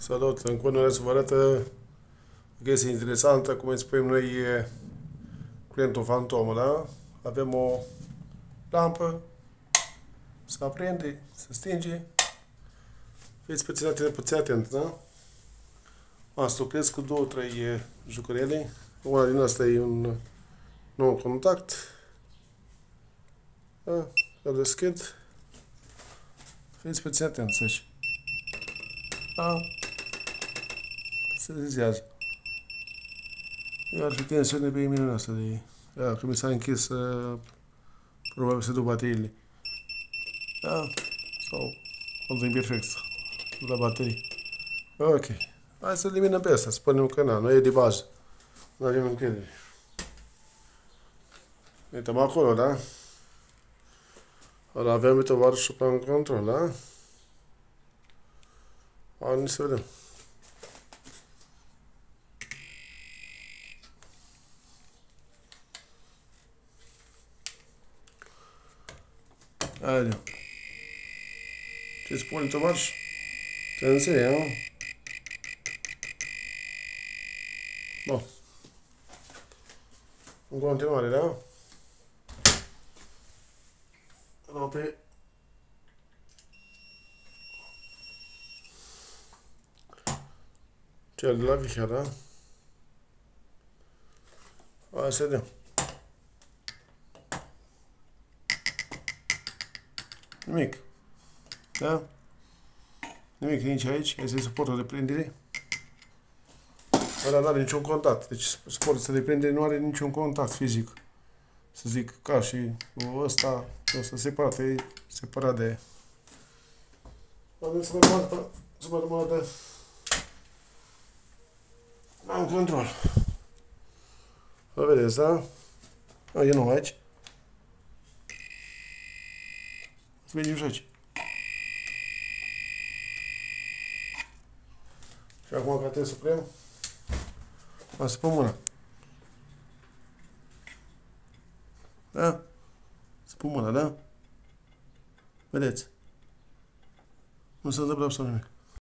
Salut! În continuare să vă arătă o chestie interesantă, cum îi spunem noi, curentul fantomă, da? Avem o lampă, se aprinde, se stinge. Fiți puțin atent, da? Asta o cresc cu 2-3 jucărele. Una din asta e un nou contact. Da? Îl deschid. Fiți puțin atenți aici. Da? Se deziază. Iar fi tensiune pe minunea asta de... Ia, că mi s-a închis, probabil se duc bateriile. Da? Sau contul imperfect la baterii. Ok. Hai să eliminăm pe asta, spunem că nu e de bază. Nu avem încredere. Uităm acolo, da? Ăla avem tovarășul pe control, da? Hai să vedem. Haide. Ce spune tovarăș? Te înțeleg, nu? Bun. În continuare, da? Luăm pe... cel de la vihea, da? Hai să vedem. Nimic. Da? Nimic nici aici. Este suportul de prindere. Ăla nu are niciun contact. Deci suportul de prindere nu are niciun contact fizic. Să zic, ca și ăsta separat, e separat de... Să mă rămână am control. Vă vedeți, da? E nou aici. Vine și aici. Și acum că trebuie să prem, am să pun mâna. Da? Să pun mâna, da? Vedeți? Nu se întâmplă absolut nimic.